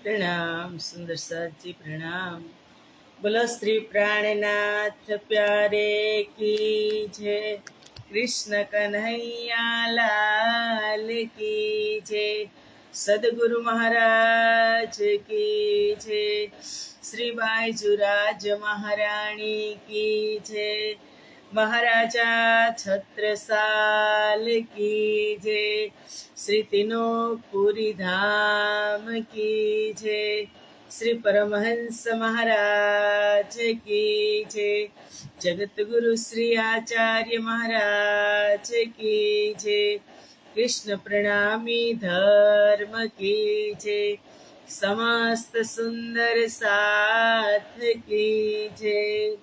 प्रणाम सुंदर साथ जी प्रणाम। बोलो श्री प्राणनाथ प्यारे की जय। कृष्ण कन्हैया लाल की जय। सदगुरु महाराज की जय। श्री बाईजुराज महारानी की जय। महाराजा छत्रसाल की जय। श्री तीनों धाम की जय। श्री परमहंस महाराज की जय। जगत गुरु श्री आचार्य महाराज की जय। कृष्ण प्रणामी धर्म की जय। समस्त सुंदर साथ की जय।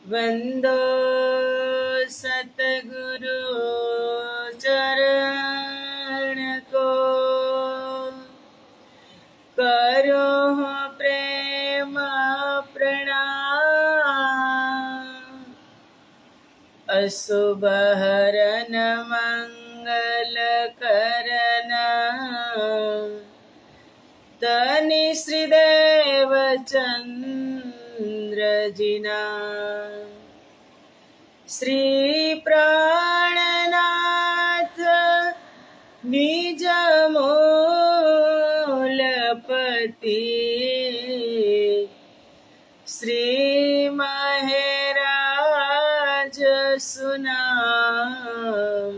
वंदो सतगुरु चरण को, करो प्रेम प्रणाम। अशुभ हरन मंगल करन, धनी श्रीदेव चंद्र जिना। श्री प्राणनाथ निज मूलपति, श्री महराज सुनाम।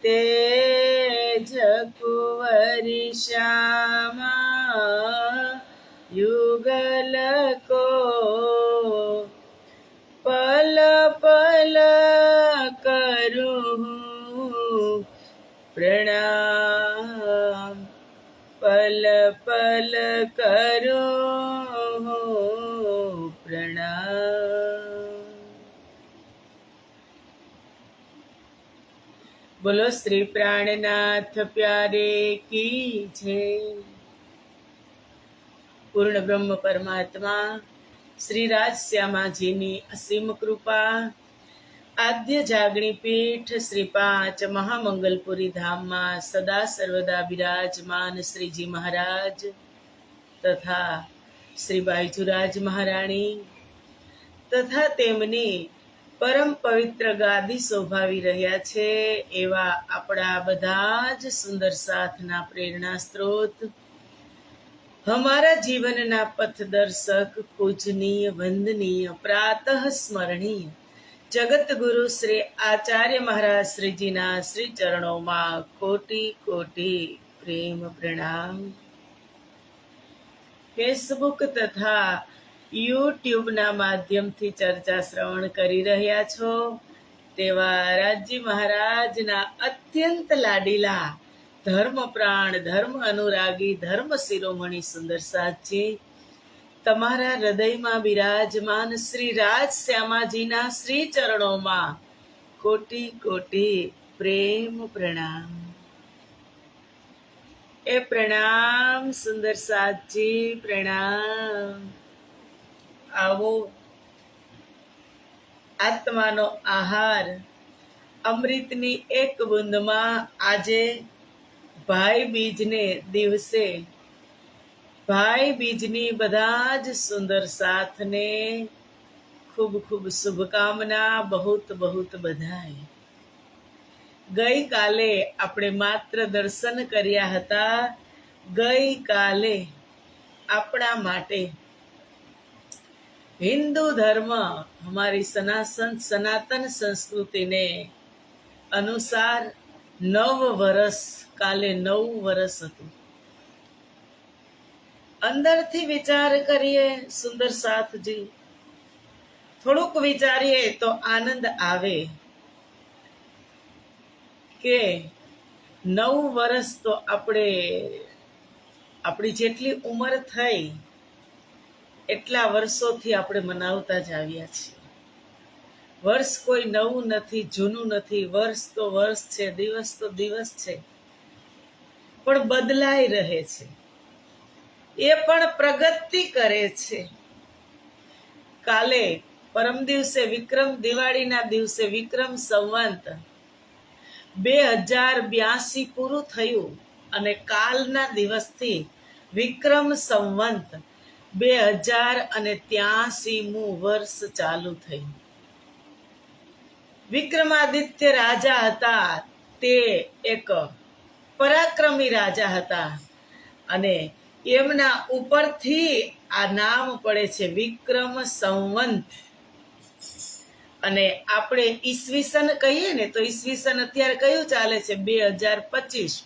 तेज कुंवरी श्यामा युगल को, पल पल करूं प्रणाम। पल पल करूं प्रणाम। बोलो श्री प्राणनाथ प्यारे की जय। पूर्ण ब्रह्म परमात्मा श्री राज श्यामाजीની અસીમ કૃપા, આદ્ય જાગણી પીઠ શ્રી 5 મહામંગલપુરી ધામમાં સદા સર્વદા બિરાજમાન શ્રીજી મહારાજ તથા શ્રી બાઈજુરાજ મહારાણી તથા તેમની પરમ પવિત્ર ગાદી શોભાવી રહ્યા છે એવા આપણા બધા જ સુંદર સાથના પ્રેરણા સ્ત્રોત, हमारा जीवनना पथदर्शक पूजनीय वंदनीय प्रातः स्मरणीय जगत गुरु श्री आचार्य महाराज श्री जीना श्री चरणों में कोटि कोटि प्रेम प्रणाम। फेसबुक तथा यूट्यूब ना माध्यम थी चर्चा श्रवण करी रह्या छो तेवा राजी महाराज ना अत्यंत लाडीला धर्म प्राण धर्म अनुरागी धर्म शिरोमणि सुंदर साथजी तमारा हृदय में विराजमान श्री राज श्यामाजीना श्री चरणों में कोटि कोटि प्रेम प्रणाम। ए प्रणाम सुंदर साथजी प्रणाम। आवो आत्मानो आहार अमृतनी एक बूंद में आजे भाई बीजने दिवसे भाई बीजनी बधाज सुंदर साथ ने खूब खूब शुभकामना, बहुत बहुत बधाई। गई काले अपने मात्र दर्शन कर्या हता। गई काले अपना माटे हिंदू धर्म हमारी सनातन संस्कृति ने अनुसार 9 वर्ष काले 9 वर्ष હતું। અંદરથી વિચાર કરીએ સુંદર સાથજી, થોડુંક વિચારીએ તો આનંદ આવે કે 9 વર્ષ તો આપણી જેટલી ઉંમર થઈ એટલા વર્ષોથી આપણે મનાવતા જ આવ્યા છીએ। વર્ષ કોઈ નવું નથી, જૂનું નથી, વર્ષ તો વર્ષ છે, દિવસ તો દિવસ છે, પણ બદલાઈ રહે છે, એ પણ પ્રગતિ કરે છે। કાલે પરમ દિવસે વિક્રમ દિવાળીના દિવસે વિક્રમ સંવંત 2082 પૂરું થયું અને કાલના દિવસથી વિક્રમ સંવંત 2083મું વર્ષ ચાલુ થયું. વિક્રમાદિત્ય રાજા હતા, તે એક પરાક્રમી રાજા હતા અને એમના ઉપરથી આ નામ પડે છે વિક્રમ સંવંત. અને આપણે ઈસવીસન કહીએ ને તો ઈસવીસન અત્યારે કયું ચાલે છે? 2025.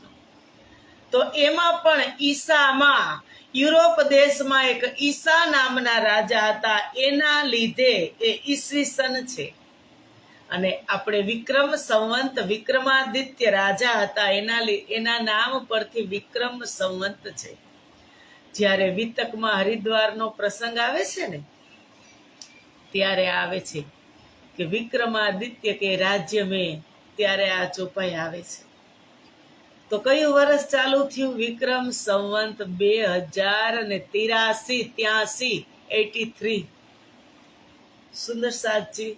તો એમાં પણ ઈસામાં યુરોપ દેશમાં એક ઈસા નામના રાજા હતા, એના લીધે એ ઈસવીસન છે. અને આપણે વિક્રમ સંવંત વિક્રમાદિત્ય રાજા હતા, એના નામ પરથી વિક્રમ સંવંત છે. જ્યારે વિતકમાં હરિદ્વારનો પ્રસંગ આવે છે ને ત્યારે આવે છે કે વિક્રમાદિત્ય કે રાજ્ય મેં, ત્યારે આ ચોપાઈ આવે છે. તો કયું વર્ષ ચાલુ થયું? વિક્રમ સંવંત 2083. 83. સુંદર સાતજી,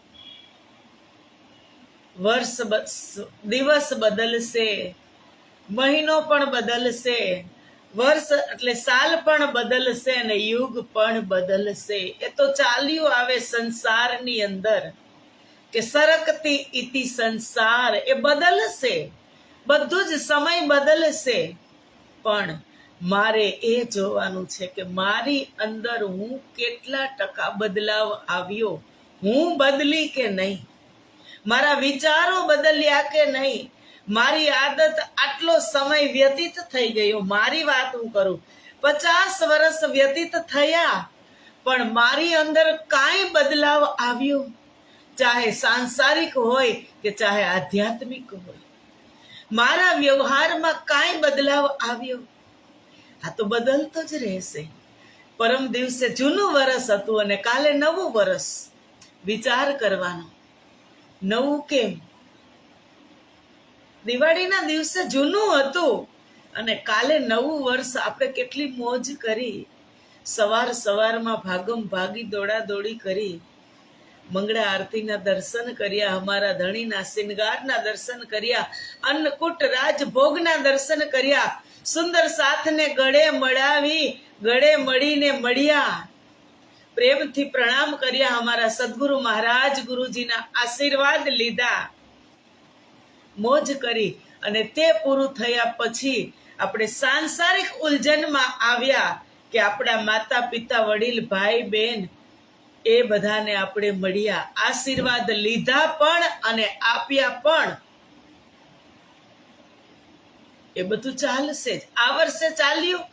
દિવસ બદલશે, મહિનો પણ બદલશે, વર્ષ એટલે સાલ પણ બદલશે અને યુગ પણ બદલશે. એ તો ચાલ્યું આવે સંસારની અંદર કે સરકતી ઇતિ સંસાર, એ બદલશે, બધું જ સમય બદલશે. પણ મારે એ જોવાનું છે કે મારી અંદર હું કેટલા ટકા બદલાવ આવ્યો, હું બદલી કે નહીં, મારા વિચારો બદલ્યા કે નહીં, મારી આદત આટલો સમય વ્યતીત થઈ ગયો. મારી વાત હું કરું, 50 વર્ષ વ્યતીત થયા પણ મારી અંદર કાંઈ બદલાવ આવ્યો? ચાહે સાંસારિક હોય કે ચાહે આધ્યાત્મિક હોય, મારા વ્યવહારમાં કાંઈ બદલાવ આવ્યો? આ તો બદલતો જ રહેશે. પરમ દિવસે જૂનું વર્ષ હતું અને કાલે નવું વર્ષ. વિચાર કરવાનો, નવું કેમ? દિવાળીના દિવસે જૂનું હતું અને કાલે નવું વર્ષ. આપણે કેટલી મોજ કરી, સવારમાં ભાગમ ભાગી દોડાદોડી કરી, મંગળા આરતીના દર્શન કર્યા, અમારા ધણીના શિંગારના દર્શન કર્યા, અન્નકૂટ રાજભોગના દર્શન કર્યા, સુંદર સાથને ગળે મળાવી, ગળે મળીને મળ્યા, પ્રેમથી પ્રણામ કર્યા, અમારા સદગુરુ મહારાજ ગુરુજીના આશીર્વાદ લીધા, મોજ કરી. અને તે પૂરું થયા પછી આપણે સાંસારિક ઉલઝનમાં આવ્યા કે આપણા માતા પિતા વડીલ ભાઈ બહેન એ બધાને આપણે મળ્યા, આશીર્વાદ લીધા પણ અને આપ્યા પણ. એ બધું ચાલશે જ. આ વર્ષે ચાલ્યું,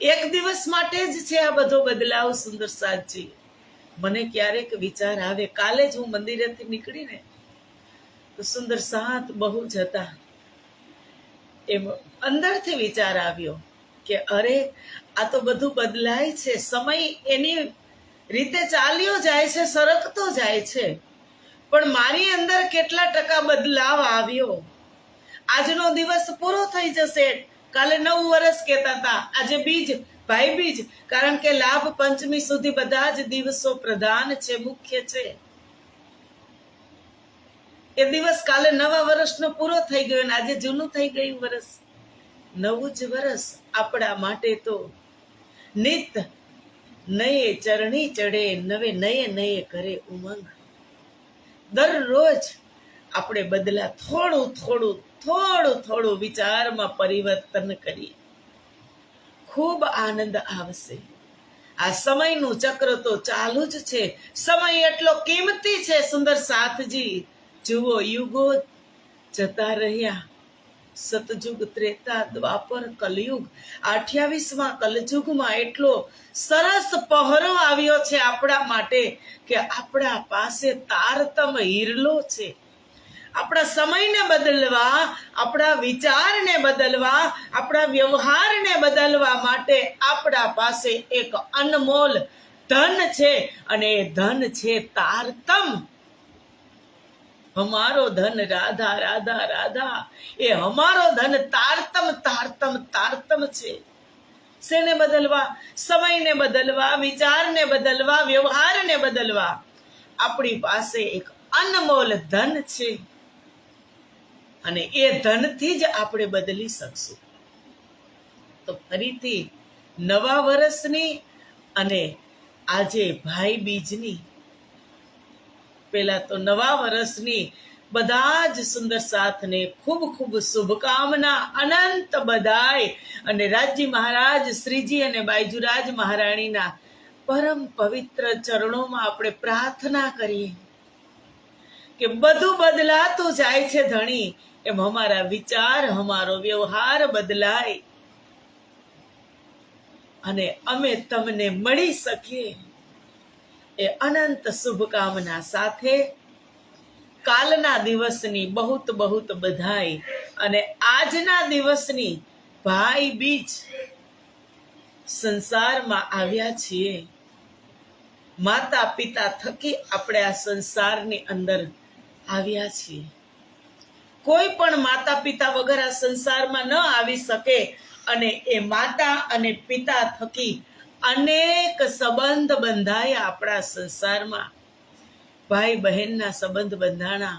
એક દિવસ માટે જ છે આ બધો બદલાવ. સુંદર સાતજી, મને ક્યારેક વિચાર આવે, કાલે જ હું મંદિરેથી નીકળીને તો સુંદર સાત બહુ જ હતા, એમ અંદરથી વિચાર આવ્યો કે અરે આ તો બધું બદલાય છે, સમય એની રીતે ચાલ્યો જાય છે, સરકતો જાય છે, પણ મારી અંદર કેટલા ટકા બદલાવ આવ્યો? આજનો દિવસ પૂરો થઈ જશે, કાલે નવું વર્ષ કહેતા હતા, આજે બીજ, ભાઈ બીજ, કારણ કે લાભ પંચમી સુધી બધા જ દિવસો પ્રધાન છે, મુખ્ય છે. એ દિવસ કાલે નવા વર્ષનો પૂરો થઈ ગયો અને આજે જૂનું થઈ ગયું વર્ષ. નવું જ વર્ષ આપણા માટે તો નિત નયે ચરણી ચડે, નવે નયે નયે કરે ઉમંગ. દરરોજ આપણે બદલા થોડું વિચારમાં પરિવર્તન કરીએ, ખૂબ આનંદ આવશે. આ સમયનું ચક્ર તો ચાલુ જ છે. સમય એટલો કિંમતી છે સુંદર સાથજી. જુઓ, યુગો જતા રહ્યા, સતયુગ, ત્રેતા, દ્વાપર, કલયુગ, 28મા કલયુગમાં એટલો સરસ પહરો આવ્યો છે આપણા માટે કે આપણા પાસે તારતમ હિરલો છે. આપણા સમયને બદલવા, આપણા વિચારને બદલવા, આપણા વ્યવહારને બદલવા માટે આપણા પાસે એક અનમોલ ધન છે અને એ ધન છે તારતમ. હમારો ધન રાધા રાધા રાધા, એ હમારો ધન તારતમ તારતમ તારતમ છે. શેને બદલવા? સમયને બદલવા, વિચારને બદલવા, વ્યવહારને બદલવા. આપણી પાસે એક અનમોલ ધન છે. અને એ ધનથી જ આપણે બદલી શકશું. તો ફરીથી નવા વર્ષની અને આજે ભાઈ બીજની, પેલા તો નવા વર્ષની બધા જ સુંદર સાથને ખૂબ ખૂબ શુભકામના, અનંત બધાય. અને રાજજી મહારાજ શ્રીજી અને બાયજુરાજ મહારાણીના પરમ પવિત્ર ચરણોમાં આપણે પ્રાર્થના કરીએ કે બધું બદલાતું જાય છે ધણી, એમ અમારા વિચાર, અમારો વ્યવહાર બદલાય અને અમે તમને મળી શકીએ. એ અનંત શુભકામના સાથે કાલના દિવસની બહુત બહુત બધાઈ અને આજના દિવસની ભાઈ બીજ સંસારમાં આવ્યા છીએ. માતા પિતા થકી આપણે આ સંસારની અંદર આવ્યા છીએ. કોઈ પણ માતા પિતા વગર આ સંસારમાં ન આવી શકે. અને એ માતા અને પિતા થકી અનેક સંબંધ બંધાયા આપણા સંસારમાં. ભાઈ બહેનના સંબંધ બંધાણા,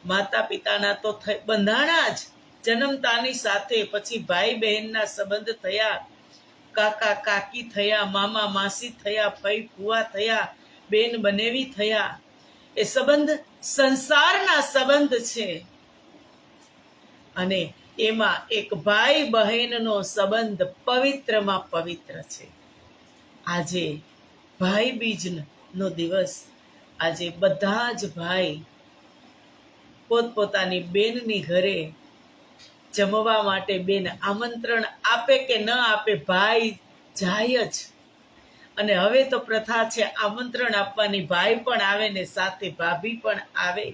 માતા પિતાના તો બંધાણા જ જન્મતાની સાથે. પછી ભાઈ બહેનના સંબંધ થયા, કાકા કાકી થયા, મામા માસી થયા, ફઈ ફુવા થયા, બેન બનેવી થયા. એ સંબંધ સંસારના સંબંધ છે. અને એમાં એક ભાઈ બહેનનો સંબંધ પવિત્રમાં પવિત્ર છે. આજે ભાઈ બીજનો દિવસ. આજે બધા જ ભાઈ પોતપોતાની બેનની ઘરે જમવા માટે બેન આમંત્રણ આપે કે ન આપે, ભાઈ જાય જ. અને હવે તો પ્રથા છે આમંત્રણ આપવાની, ભાઈ પણ આવે ને સાથે ભાભી પણ આવે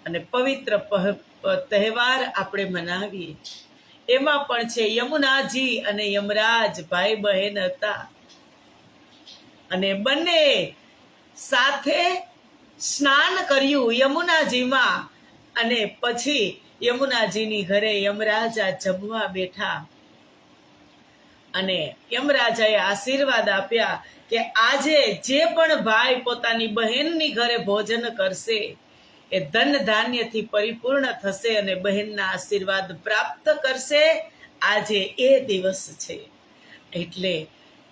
અને પવિત્ર તહેવાર આપણે મનાવીએ. એમાં પણ છે યમુનાજી અને યમરાજ ભાઈ બહેન હતા અને બંને સાથે સ્નાન કર્યું યમુનાજીમાં. અને પછી યમુનાજીની ઘરે યમરાજા જમવા બેઠા અને યમરાજાએ આશીર્વાદ આપ્યા કે આજે જે પણ ભાઈ પોતાની બહેનની ઘરે ભોજન કરશે એ ધન ધાન્યથી પરિપૂર્ણ થશે અને બહેનના આશીર્વાદ પ્રાપ્ત કરશે. આજે એ દિવસ છે. એટલે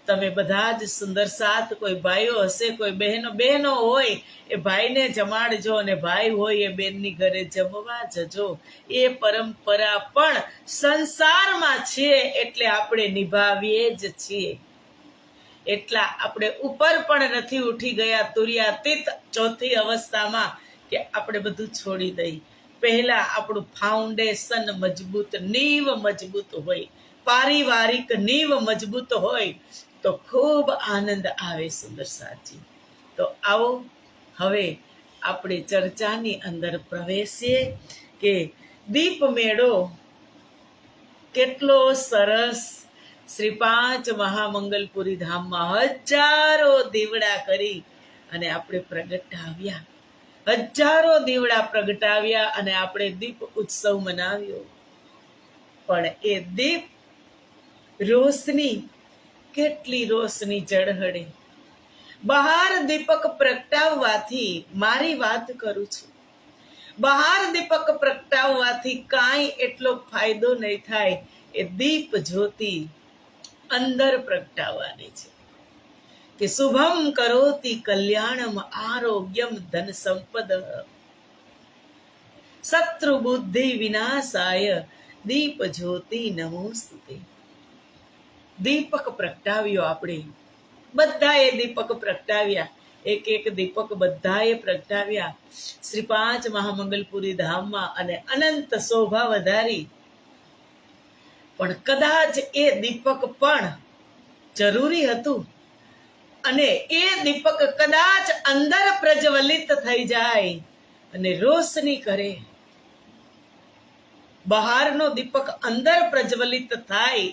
તમે બધા જ સુંદર સાથ, કોઈ ભાઈઓ હશે, કોઈ બહેનો હોય એ ભાઈને જમાડજો અને ભાઈ હોય એ બેનની ઘરે જમવા જજો. એ પરંપરા પણ સંસારમાં છે એટલે આપણે નિભાવીએ જ છીએ. એટલા આપણે ઉપર પણ નથી ઉઠી ગયા તુર્યાતીત ચોથી અવસ્થામાં કે આપણે બધું છોડી દઈ. પહેલા આપણું ફાઉન્ડેશન મજબૂત, નીવ મજબૂત હોય, પારિવારિક નીવ મજબૂત હોય તો ખૂબ આનંદ આવે. સુંદર સાચી. તો આવો હવે આપણે ચર્ચાની અંદર પ્રવેશીએ કે દીપ મેળો કેટલો સરસ શ્રી પાંચ મહામંગલપુરી ધામમાં હજારો દીવડા કરી અને આપણે પ્રગટાવ્યા. હજારો દીવડા પ્રગટાવ્યા અને આપણે દીપ ઉત્સવ મનાવ્યો. પણ એ દીપ રોશની, કેટલી રોશની ઝળહળે. બહાર દીપક પ્રગટાવવાથી, મારી વાત કરું છું, બહાર દીપક પ્રગટાવવાથી કાંઈ એટલો ફાયદો નહીં થાય. એ દીપ જ્યોતિ અંદર પ્રગટાવવાની છે કે શુભમ કરોતિ કલ્યાણમ આરોગ્યમ ધન સંપદ શત્રુ બુદ્ધિ વિનાશાય દીપ જ્યોતિ નમોસ્તુતે. દીપક પ્રગટાવ્યો આપણે બધાએ, દીપક પ્રગટાવ્યા. એક એક દીપક બધાએ પ્રગટાવ્યા શ્રી પાંચ મહામંગલપુરી ધામમાં અને અનંત શોભા વધારી. પણ કદાચ એ દીપક પણ જરૂરી હતું અને એ દીપક કદાચ અંદર પ્રજ્વલિત થઈ જાય અને રોશની કરે. બહારનો દીપક અંદર પ્રજ્વલિત થાય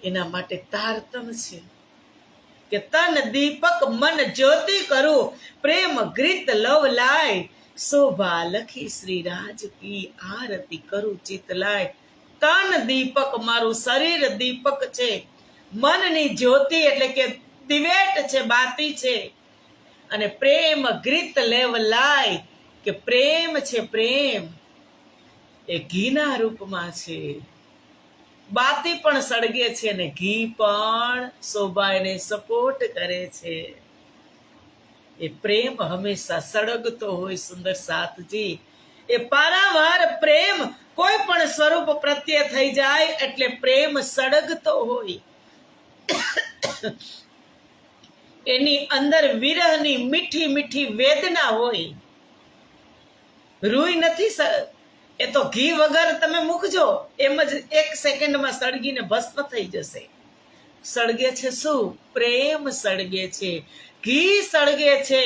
એના માટે તારતમ છે કે તન દીપક મન જ્યોતિ કરું, પ્રેમ ગ્રીત લવ લાય, શોભા લખી શ્રી રાજ કી આરતી કરું ચિત લાય. તન દીપક મારું શરીર દીપક છે, મનની જ્યોતિ એટલે કે દિવેટ છે, બાતી છે. અને પ્રેમ ગ્રીત લેવ લાય કે પ્રેમ છે, પ્રેમ એ ઘીના રૂપમાં છે. બાતી પણ સળગે છે અને ઘી પણ શોભાને સપોર્ટ કરે છે. એ પ્રેમ હંમેશા સળગતો હોય સુંદર સાથજી. એ પારાવાર પ્રેમ કોઈ પણ સ્વરૂપ પ્રત્યે થઈ જાય એટલે પ્રેમ સળગતો હોય. એની અંદર વિરહની મીઠી મીઠી વેદના હોય. રૂઈ નથી, એ તો ઘી વગર તમે મૂકજો એમ જ 1 સેકન્ડમાં સળગીને ભસ્મ થઈ જશે. સળગે છે શું? પ્રેમ સળગે છે, ઘી સળગે છે.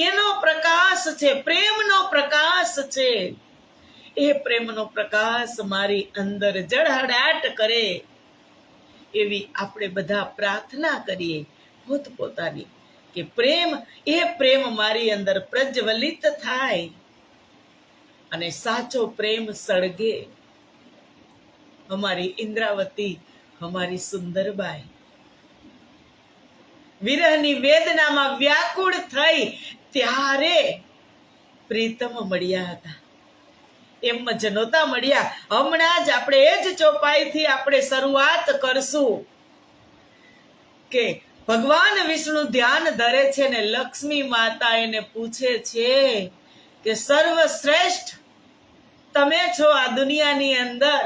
એનો પ્રકાશ છે, પ્રેમનો પ્રકાશ છે. એ પ્રેમનો પ્રકાશ મારી અંદર જળહળાટ કરે એવી આપણે બધા પ્રાર્થના કરીએ પોતપોતાની, કે એ પ્રેમ મારી અંદર પ્રજ્વલિત થાય અને સાચો પ્રેમ સળગે. અમારી ઇન્દ્રાવતી, અમારી સુંદરબાઈ વિરહની વેદનામાં વ્યાકુળ થઈ ત્યારે પ્રીતમ મળ્યા હતા. એમ જ નહોતા મળ્યા. હમણાં જ આપણે એ જ ચોપાઈથી આપણે શરૂઆત કરશું કે ભગવાન વિષ્ણુ ધ્યાન ધરે છે ને લક્ષ્મી માતા એને પૂછે છે કે સર્વશ્રેષ્ઠ તમે છો આ દુનિયાની અંદર,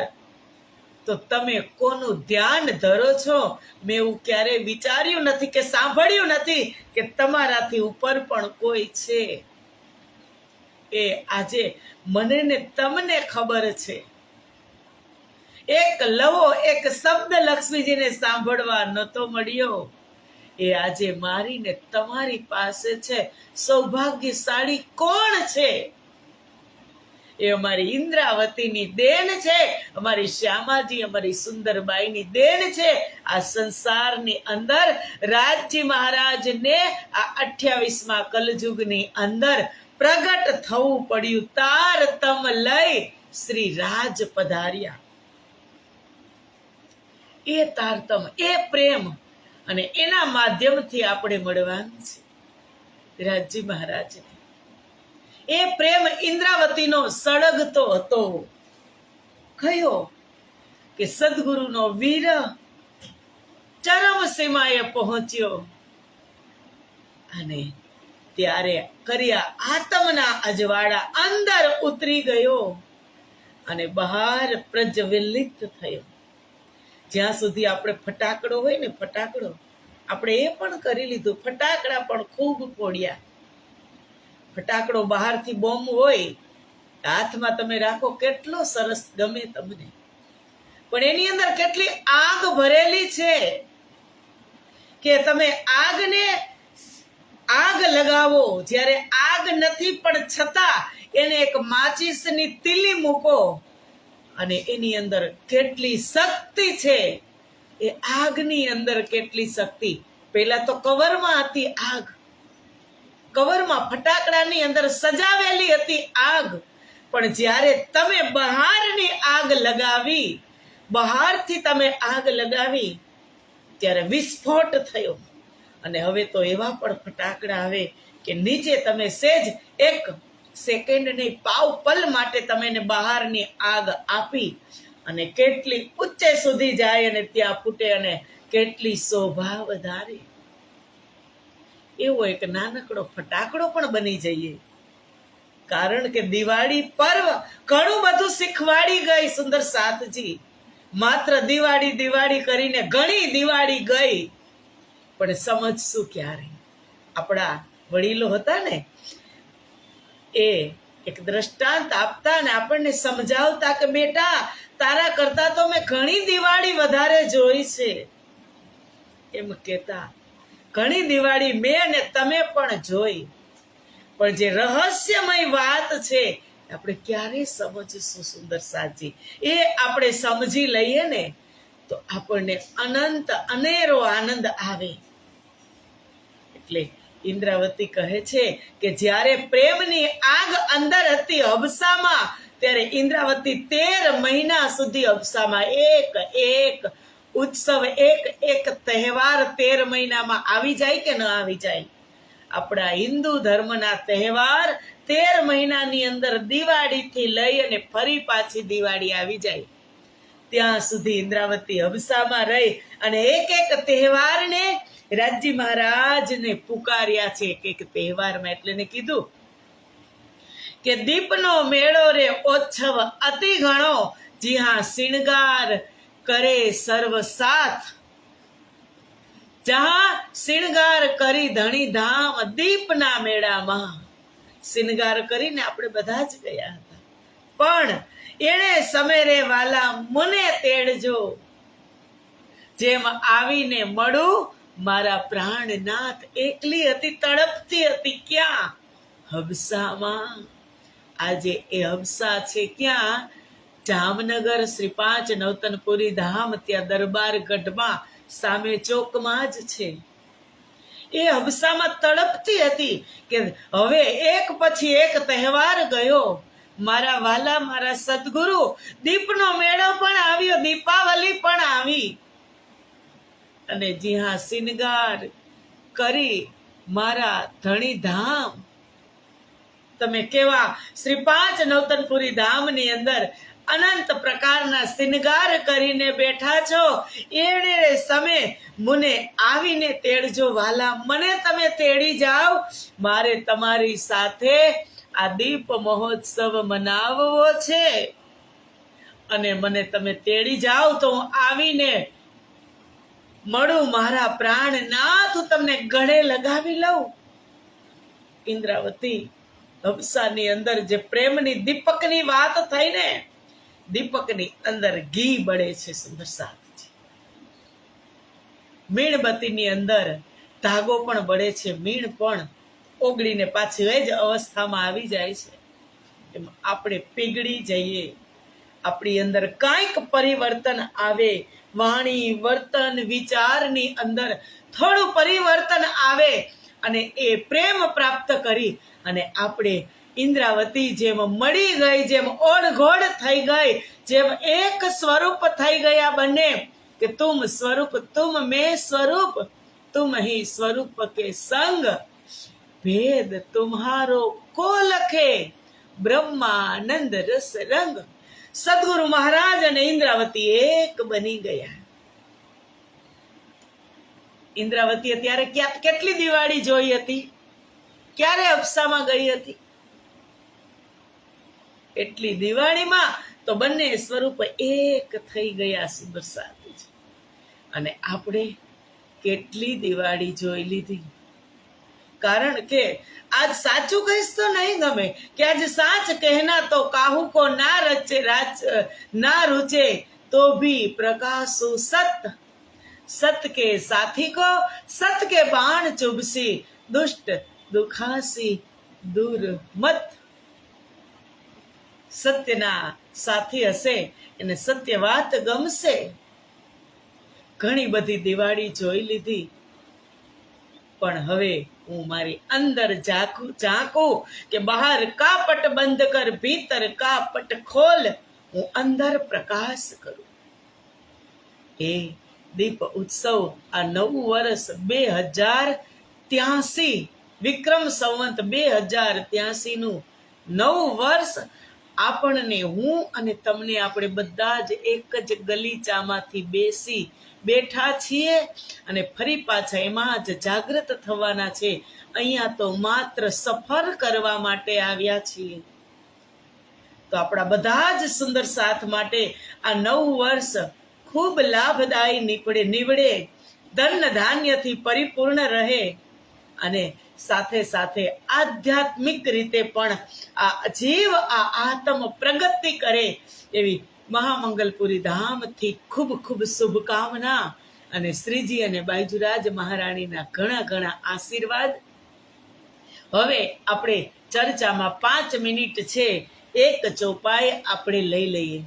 તો તમે કોનું ધ્યાન ધરો છો? મેં એવું ક્યારેય વિચાર્યું નથી કે સાંભળ્યું નથી કે તમારાથી ઉપર પણ કોઈ છે. એ આજે મને ને તમને ખબર છે. એક લવો, એક શબ્દ લક્ષ્મીજીને સાંભળવા નતો મળ્યો. એ આજે મારી ને તમારી પાસે છે. સૌભાગ્યશાળી કોણ છે? એ અમારી ઇન્દ્રાવતીની દેન છે, અમારી શ્યામાજી, અમારી સુંદરબાઈની દેન છે. આ સંસારની અંદર રાજજી મહારાજને આ 28મા કલયુગની અંદર પ્રગટ થવું પડ્યું. તારતમ લઈ શ્રી રાજ પધાર્યા. એ તારતમ, એ પ્રેમ અને એના માધ્યમથી આપણે મળવાનું છે રાજજી મહારાજને. એ પ્રેમ ઇન્દ્રાવતીનો સળગતો હતો. કયો કે સદગુરુનો વિરહ ચરમ સીમાએ પહોંચ્યો અને ત્યારે કર્યા આત્મના અજવાળા અંદર ઉતરી ગયો અને બહાર પ્રજ્વલિત થયો. જ્યાં સુધી આપણે ફટાકડો હોય ને, ફટાકડો આપણે એ પણ કરી લીધું. ફટાકડા પણ ખૂબ ફોડ્યા. ફટાકડો બહારથી બોમ્બ હોય, હાથમાં તમે રાખો, કેટલો સરસ ગમે તમને, પણ એની અંદર કેટલી આગ ભરેલી છે કે તમે આગ લગાવો. જ્યારે આગ નથી પણ છતાં એને એક માચીસની તીલી મૂકો અને એની અંદર કેટલી શક્તિ છે. એ આગની અંદર કેટલી શક્તિ. પહેલા તો કવરમાં હતી આગ, કવરમાં ફટાકડાની અંદર સજાવેલી હતી આગ, પણ જ્યારે તમે બહારની આગ લગાવી, બહારથી તમે આગ લગાવી ત્યારે વિસ્ફોટ થયો. અને હવે તો એવા પણ ફટાકડા આવે કે નીચે તમે સેજ 1 સેકન્ડ નહીં, પાવ પલ માટે તમે એને બહારની આગ આપી અને કેટલી ઊંચે સુધી જાય અને ત્યાં ફૂટે અને કેટલી શોભા વધારે. એવો એક નાનકડો ફટાકડો પણ બની જઈએ. કારણ કે દિવાળી પર્વ ઘણું બધું શીખવાડી ગઈ સુંદર સાથજી. માત્ર દિવાળી કરીને ઘણી દિવાળી ગઈ, પણ સમજશું ક્યારે? આપણા વડીલો હતા ને, એ એક દ્રષ્ટાંત આપતા ને આપણને સમજાવતા કે બેટા, તારા કરતા તો મેં ઘણી દિવાળી વધારે જોઈ છે. એમ કહેતા ઘણી દિવાળી મેં અને તમે પણ જોઈ, પણ જે રહસ્યમય વાત છે આપણે ક્યારેય સમજીશું સુંદર સાચી. એ આપણે સમજી લઈએ ને તો આપણને અનંત અનેરો આનંદ આવે. એટલે ઇન્દ્રાવતી કહે છે કે જ્યારે પ્રેમની આગ અંદર હતી અબસામાં, ત્યારે ઇન્દ્રાવતી 13 મહિના સુધી અબસામાં એક ઉત્સવ, એક તહેવાર 13 મહિનામાં આવી જાય કે ન આવી જાય? આપણા હિન્દુ ધર્મના તહેવાર 13 મહિનાની અંદર દિવાળીથી લઈ અને ફરી પાછી દિવાળી આવી જાય ત્યાં સુધી ઇન્દ્રાવતી હબસામાં રહી અને એક એક તહેવારને રાજ્જી મહારાજને પુકાર્યા છે. એક તહેવારમાં એટલે ને કીધું કે દીપનો મેળો રે ઓછવ અતિ ઘણો, જી હા શિણગાર કરે સર્વ સાથ, જહાં શિણગાર કરી ધણી ધામ, દીપના મેળામાં શિણગાર કરીને આપણે બધા જ ગયા હતા. પણ એણે સમય રે વાલા મને તેડજો, જેમ આવીને મળું મારા પ્રાણનાથ. એકલી હતી, તડપતી હતી. ક્યાં? હબસામાં. આજે એ હબસા છે ક્યાં? જામનગર શ્રી 5 નવતનપુરી ધામ, ત્યાં દરબાર ગઢમાં સામે ચોકમાં જ છે. એ હબસામાં તડપતી હતી કે હવે એક પછી એક તહેવાર ગયો. મારા વાલા, મારા સદગુરુ, દીપનો મેળો પણ આવ્યો, દીપાવલી પણ આવી. અને જી હા શિનગાર કરી મારા ધણી ધામ. તમે કેવા શ્રી 5 નવતનપુરી ધામની અંદર અનંત પ્રકારના શિનગાર કરીને બેઠા છો. એણે સમય મને આવીને તેડજો વાલા, મને તમે તેડી જાઓ. મારે તમારી સાથે આ દીપ મહોત્સવ મનાવવો છે અને મને તમે તેડી જાઓ તો હું આવીને મળું મારા પ્રાણનાથ, હું તમને ગળે લગાવી લઉં. ઇન્દ્રાવતી હબસાની અંદર જે પ્રેમની દીપકની વાત થઈ ને, દીપકની અંદર ઘી બળે છે. સુંદર સાથ મીણબત્તીની અંદર ધાગો પણ બળે છે, મીણ પણ ઓગળીને પાછી એ જ અવસ્થામાં આવી જાય છે. એમ આપણે પીગળી જઈએ, આપણી અંદર કાંઈક પરિવર્તન આવે, વાણી, વર્તન, વિચારની અંદર થોડું પરિવર્તન આવે અને એ પ્રેમ પ્રાપ્ત કરી અને આપણે ઇન્દ્રાવતી જેમ મળી ગઈ, જેમ ઓળઘોળ થઈ ગઈ, જેમ એક સ્વરૂપ થઈ ગયા બંને, કે તુમ સ્વરૂપ તુમ મેં સ્વરૂપ, તુમ હી સ્વરૂપ કે સંગ, ભેદ તુમ્હારો કો લખે, બ્રહ્માનંદ રસ રંગ. સદગુરુ મહારાજ અને ઇન્દ્રાવતી એક બની ગયા. ઇન્દ્રાવતીએ ત્યારે કેટલી દિવાળી જોઈ હતી, ક્યારે હબસામાં ગઈ હતી? એટલી દિવાળીમાં તો બંને સ્વરૂપ એક થઈ ગયા. સુંદર સાથી છે. અને આપણે કેટલી દિવાળી જોઈ લીધી. કારણ કે આજ સાચું કહીશ તો નહીં ગમે કે આજ સાચ કહેના તો કાહુ કો ના રચે ના રૂચે તો ભી પ્રકાશુ સત, સત કે સાથી કો સત કે બાણ ચુભસી, દુષ્ટ દુખાસી દૂર મત. સત્યના સાથી હશે એને સત્ય વાત ગમશે. ઘણી બધી દિવાળી જોઈ લીધી, પણ હવે હું મારી અંદર ઝાંકું કે બહાર કાપટ બંધ કર, ભીતર કાપટ ખોલ, હું અંદર પ્રકાશ કરું. એ દીપ ઉત્સવ આ નવું વર્ષ 2083 વિક્રમ સંવંત 2083 નું નવું વર્ષ આપણને, હું અને તમને, આપણે બધા જ એક જ ગલીચામાંથી બેઠા છીએ અને ફરી પાછા એમાં જ જાગૃત થવાના છે. અહીંયા તો માત્ર સફર કરવા માટે આવ્યા છીએ. તો આપણા બધા જ સુંદર સાથ માટે આ નવું વર્ષ ખૂબ લાભદાયી નીવડે, ધન ધાન્યથી પરિપૂર્ણ રહે અને સાથે સાથે આધ્યાત્મિક રીતે પણ આ જીવ આ આત્મ પ્રગતિ કરે એવી મહામંગલપુરી ધામથી ખૂબ ખૂબ શુભકામના અને શ્રીજી અને બાયજુરાજ મહારાણીના ઘણા ઘણા આશીર્વાદ. હવે આપણે ચર્ચામાં 5 મિનિટ છે, એક ચોપાઈ આપણે લઈ લઈએ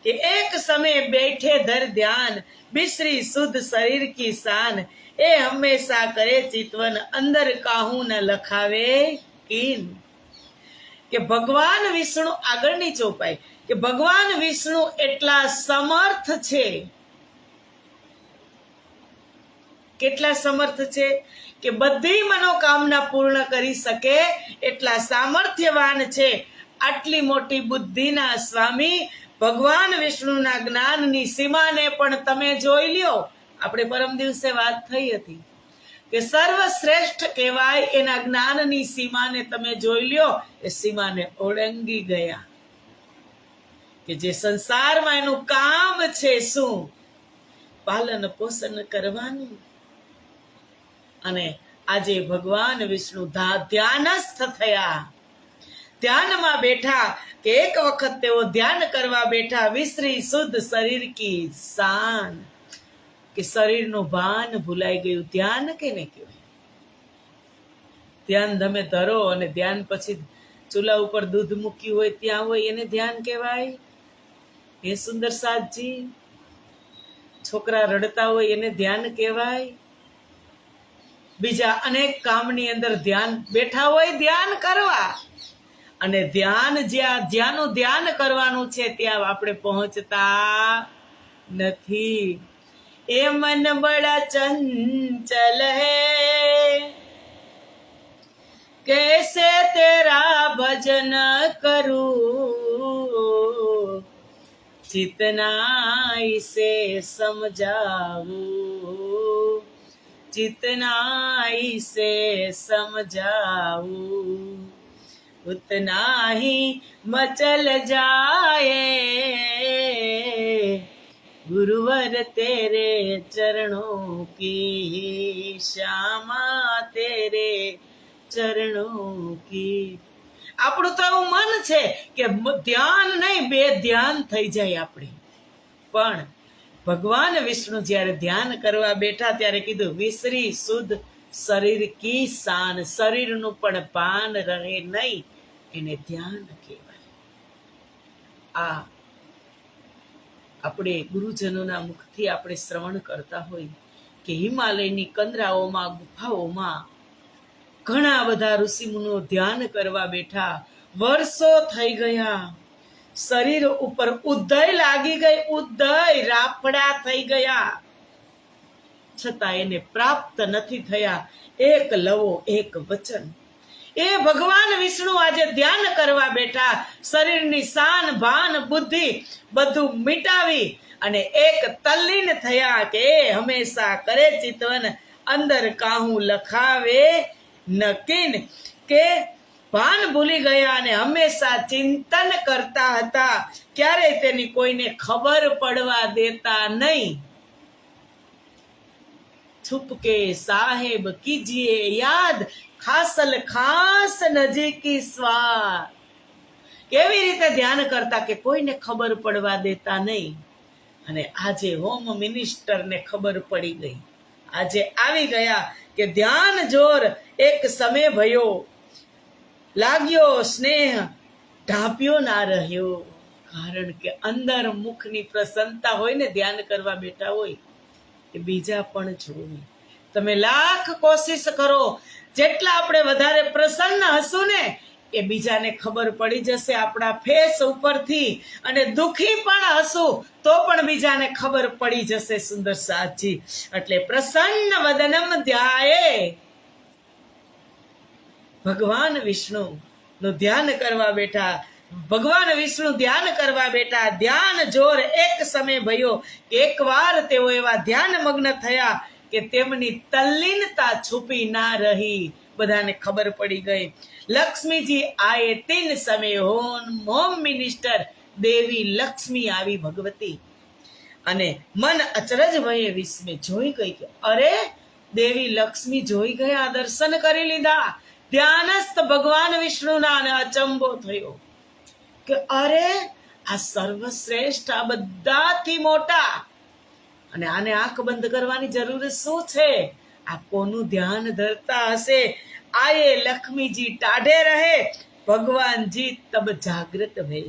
કે એક સમય બેઠે ધર ધ્યાન, બિસરી શુદ્ધ શરીર કી શાન, એ હંમેશા કરે ચિતવન, અંદર કાહું ન લખાવે કીન. કે ભગવાન વિષ્ણુ, આગળની ચોપાઈ, કે ભગવાન વિષ્ણુ એટલા સમર્થ છે કેટલા સમર્થ છે કે બધી મનોકામના પૂર્ણ કરી શકે એટલા સામર્થ્યવાન છે. આટલી મોટી બુદ્ધિના સ્વામી ભગવાન વિષ્ણુના જ્ઞાનની સીમાને પણ તમે જોઈ લ્યો. આપણે પરમ દિવસે વાત થઈ હતી કે સર્વશ્રેષ્ઠ કહેવાય એના જ્ઞાનની સીમાને તમે જોઈ લ્યો. એ સીમાને ઓળંગી ગયા કે જે સંસારમાં એનું કામ છે શું? પાલન પોષણ કરવાનું. અને આજે ભગવાન વિષ્ણુ ધ્યાનસ્થ થયા, ધ્યાનમાં બેઠા કે એક વખત તેઓ ધ્યાન કરવા બેઠા. વિસરી શુદ્ધ શરીર કી શાન, કે શરીરનું ભાન ભૂલાઈ ગયું. ધ્યાન કેને કહેવાય? ધ્યાન તમે ધરો અને ધ્યાન પછી ચૂલા ઉપર દૂધ મૂક્યું હોય ત્યાં હોય એને ધ્યાન કહેવાય? એ સુંદર સાતજી, છોકરા રડતા હોય એને ધ્યાન કહેવાય? બીજા અનેક કામની અંદર ધ્યાન બેઠા હોય ધ્યાન કરવા, અને ધ્યાન જ્યાં ધ્યાન કરવાનું છે ત્યાં આપણે પહોંચતા નથી. એ મન બડા ચંચલ હૈ, कैसे तेरा भजन करूं, जितना इसे समझाऊं, जितना इसे समझाऊं, उतना ही मचल जाए गुरुवर तेरे चरणों की श्यामा तेरे ચરણો કી. આપણું તો એવું મન છે કે ધ્યાન નહીં, બે ધ્યાન થઈ જાય આપણે. પણ ભગવાન વિષ્ણુ જ્યારે ધ્યાન કરવા બેઠા ત્યારે કીધું વિસરી શુદ્ધ શરીર કી શાન, શરીરનું પણ ભાન રહે નહીં, એને ધ્યાન કહેવાય. આ આપણે ગુરુજનોના મુખથી આપણે શ્રવણ કરતા હોય કે હિમાલયની કંદરાઓમાં ગુફાઓમાં ઘણા બધા ઋષિમુનિઓ ધ્યાન કરવા બેઠા. વર્ષો થઈ ગયા, શરીર ઉપર ઉદય લાગી ગઈ, ઉદય રાફડા થઈ ગયા, છતાં એને પ્રાપ્ત નથી થયા. એક લવો એક વચન. એ ભગવાન વિષ્ણુ આજે ધ્યાન કરવા બેઠા, શરીરની શાન ભાન બુદ્ધિ બધું મિટાવી અને એક તલ્લીન થયા કે એ હંમેશા કરે ચિતવન, અંદર કાહું લખાવે નકીન, કે ભાન ભૂલી ગયા અને હંમેશા ચિંતન કરતા હતા, ક્યારેય તેની કોઈને ખબર પડવા દેતા નહીં. છુપકે સાહેબ કીજીએ યાદ, ખાસલ ખાસ નજીકી સ્વાર. કેવી રીતે ધ્યાન કરતા કે કોઈને ખબર પડવા દેતા નહીં. અને આજે હોમ મિનિસ્ટરને ખબર પડી ગઈ, આજે આવી ગયા કે ધ્યાન જોર એક સમય ભયો, લાગ્યો સ્નેહ ઢાંપ્યો ના રહ્યો. કારણ કે અંદર મુખની પ્રસન્નતા હોય ને, ધ્યાન કરવા બેઠા હોય એ બીજા પણ જોવે. તમે લાખ કોશિશ કરો, જેટલા આપણે વધારે પ્રસન્ન હશું ને એ બીજાને ખબર પડી જશે આપણા ફેસ ઉપરથી. અને દુખી પણ હશું તો પણ બીજાને ખબર પડી જશે. સુંદર સાચી. એટલે પ્રસન્ન વદનમ ધ્યાયે, ભગવાન વિષ્ણુ નું ધ્યાન કરવા બેઠા. ભગવાન વિષ્ણુ ધ્યાન કરવા બેઠા. ધ્યાન જોર એક સમય ભયો, કે એકવાર તેઓ એવા ધ્યાન મગ્ન થયા કે તેમની તલ્લીનતા છુપી ના રહી, બધાને ખબર પડી ગઈ. લક્ષ્મીજી આયે તીન સમય હોમ મિનિસ્ટર, દેવી લક્ષ્મી આવી ભગવતી. અને મન અચરજ ભયે વિસ્મે, જોઈ ગઈ કે અરે દેવી લક્ષ્મી જોઈ ગયા, દર્શન કરી લીધા. ધ્યાનસ્થ ભગવાન વિષ્ણુના અને અચંબો થયો કે અરે આ સર્વશ્રેષ્ઠ, આ બધાથી મોટા, અને આને આંખ બંધ કરવાની જરૂર શું છે? આ કોનું ધ્યાન ધરતા હશે? આયે લક્ષ્મીજી ટાઢે રહે, ભગવાનજી તબ જાગૃત ભય.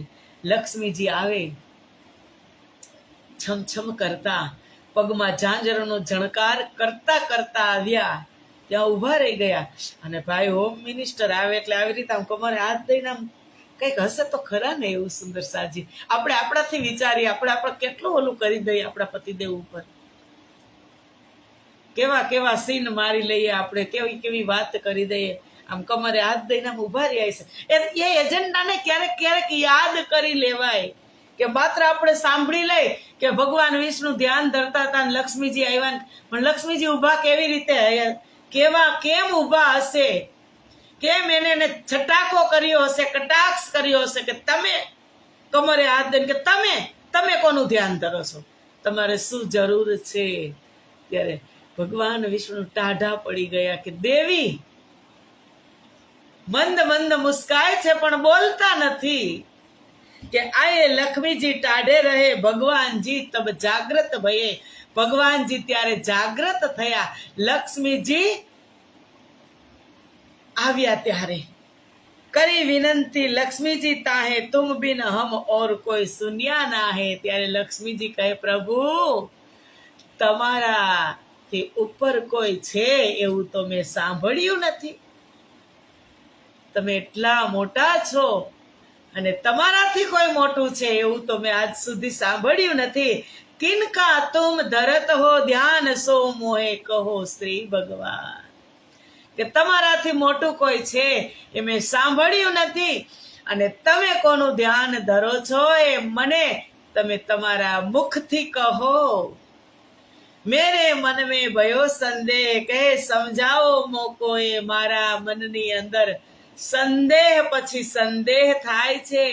લક્ષ્મીજી આવે છમછમ કરતા, પગમાં ઝાંઝરનો ઝણકાર કરતા કરતા આવ્યા, ત્યાં ઉભા રહી ગયા. અને ભાઈ હોમ મિનિસ્ટર આવે એટલે આવી રીતે આમ કમરે હાથ દઈને આમ કંઈક હશે તો ખરા ને. એવું સુંદર સાજી આપણે આપણાથી વિચારીએ, આપણે કેટલું ઓલું કરી દઈએ આપણા પતિદેવ ઉપર. કેવા કેવા સીન મારી લઈએ આપણે, કેવી કેવી વાત કરી દઈએ, આમ કમરે હાથ દઈને આમ ઉભા રહ્યા છે. એ એજન્ડાને ક્યારેક ક્યારેક યાદ કરી લેવાય કે માત્ર આપણે સાંભળી લઈ કે ભગવાન વિષ્ણુ ધ્યાન ધરતા હતા અને લક્ષ્મીજી આવ્યા, પણ લક્ષ્મીજી ઉભા કેવી રીતે, કેમ ઉભા હશે, કેમ એને છટાકો કર્યો હશે, કટાક્ષ કર્યો હશે કે તમે કમરે હાથ દઈને કે તમે કોનું ધ્યાન ધરો છો, તમારે શું જરૂર છે. ત્યારે ભગવાન વિષ્ણુ ટાઢા પડી ગયા કે દેવી મંદ મંદ મુસ્કાય છે પણ બોલતા નથી. કે આયે લક્ષ્મીજી ટાઢે રહે, ભગવાનજી તબ જાગ્રત ભયે. ભગવાનજી ત્યારે જાગ્રત થયા, લક્ષ્મીજી આવ્યા ત્યારે કરી વિનંતી, લક્ષ્મીજી તાહે તુમ બિન હમ ઓર કોઈ સુન્યા ના હે. ત્યારે લક્ષ્મીજી કહે પ્રભુ તમારાથી ઉપર કોઈ છે એવું તો મેં સાંભળ્યું નથી, તમે એટલા મોટા છો અને તમારાથી કોઈ મોટું છે એવું તો મેં આજ સુધી સાંભળ્યું નથી. કિનકા તુમ ધરત હો ધ્યાન સો મોહે કહો શ્રી ભગવાન. કે તમારાથી મોટું કોઈ છે એ મેં સાંભળ્યું નથી, અને તમે કોનું ધ્યાન ધરો છો એ મને તમે તમારા મુખથી કહો. મેરે મન મેં ભયો સંદેહ કહે સમજાવો મોકો, એ મારા મનની અંદર સંદેહ પછી સંદેહ થાય છે,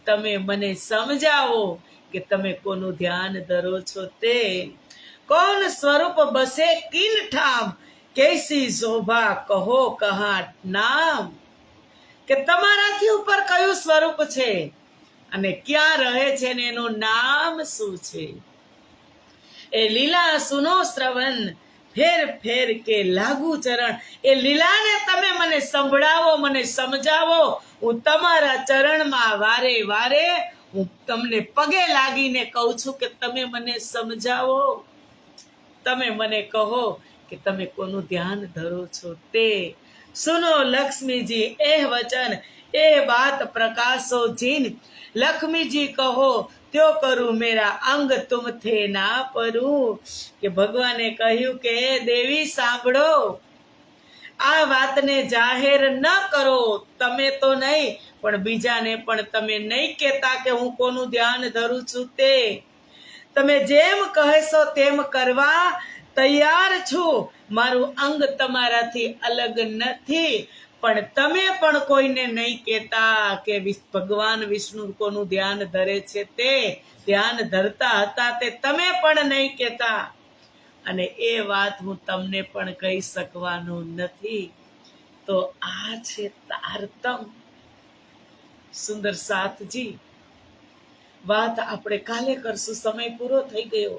તમે મને સમજાવો કે તમે કોનું ધ્યાન ધરો છો તે. કોણ સ્વરૂપ બસે કિન ઠામ, कैसी शोभा કહો કહા નામ. કે તમારાથી ઉપર કયું સ્વરૂપ છે અને ક્યાં રહે છે ને એનું નામ શું છે. એ લીલા સુનો શ્રવણ ફેર ફેર કે લાગુ ચરણ. એ લીલાને તમે મને સંભળાવો, મને સમજાવો. હું તમારા ચરણમાં વારે વારે હું તમને પગે લાગીને કહું છું કે તમે મને સમજાવો, તમે મને કહો કે તમે કોનું ધ્યાન ધરો છો તે. સુનો લક્ષ્મીજી એહ વચન એ બાત પ્રકાશો જીન. લક્ષ્મીજી કહો ત્યો કરું મેરા અંગ તુમ થે ના પરું. કે ભગવાને કહ્યું કે દેવી સાંભળો, આ વાતને જાહેર ન કરો, તમે તો નહીં પણ બીજાને પણ તમે નહીં કહેતા કે હું કોનું ધ્યાન ધરું છું તે. તમે જેમ કહેશો તેમ કરવા તૈયાર છું, મારું અંગ તમારાથી અલગ નથી, પણ તમે પણ કોઈને નહીં કહેતા કે ભગવાન વિષ્ણુ કોનું ધ્યાન ધરે છે તે, ધ્યાન ધરતા હતા તે તમે પણ નહીં કહેતા, અને એ વાત હું તમને પણ કહી શકવાનું નથી. તો આ છે તારતમ. સુંદર સાથજી, વાત આપણે કાલે કરશું, સમય પૂરો થઈ ગયો.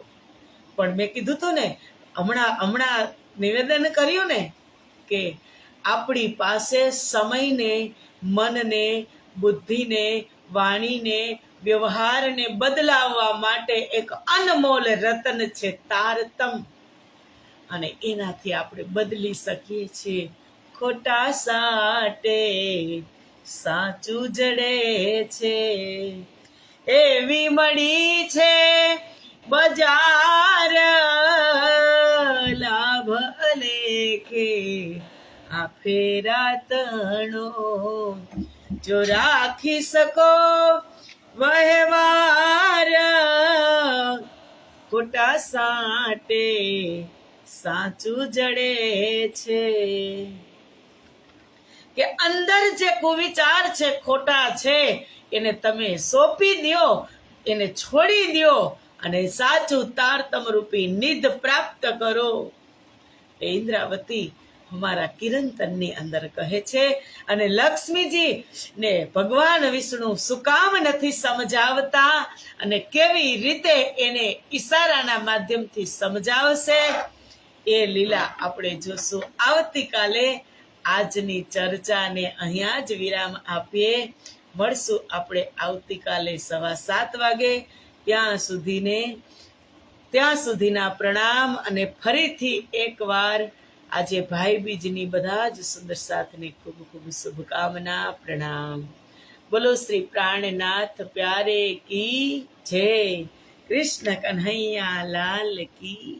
પણ મેં કીધું તું ને, હમણાં નિવેદન કર્યું ને કે આપણી પાસે સમયને, મનને, બુદ્ધિને, વાણીને, વ્યવહારને બદલાવવા માટે એક અનમોલ રતન છે તારતમ, અને એનાથી આપણે બદલી શકીએ છીએ. ખોટા સાટે સાચું જડે છે, એવી મળી છે બજાર, લાભ લેખે આ ફેરા તણો. જો રાખી શકો વહેવાર, ખોટા સાટે સાચું જડે છે. કે અંદર જે કુવિચાર છે, ખોટા છે, એને તમે સોંપી દો, એને છોડી દો અને સાચું તારતમ રૂપી નિધ પ્રાપ્ત કરો. ઇન્દ્રાવતી અમારા કિરંતનની અંદર કહે છે. અને લક્ષ્મીજી ને ભગવાન વિષ્ણુ શું કામ નથી સમજાવતા અને કેવી રીતે એને ઈશારાના માધ્યમથી સમજાવશે એ લીલા આપણે જોશું આવતીકાલે. આજની ચર્ચાને અહીંયા જ વિરામ આપીએ. મળશું આપણે આવતીકાલે 7:15 વાગે. ત્યાં સુધીના પ્રણામ, અને ફરીથી એકવાર આજે ભાઈ બીજની બધા જ સુંદર સાથને ખૂબ ખૂબ શુભકામના, પ્રણામ. બોલો શ્રી પ્રાણનાથ પ્યારે કી જય. કૃષ્ણ કન્હૈયા લાલ કી.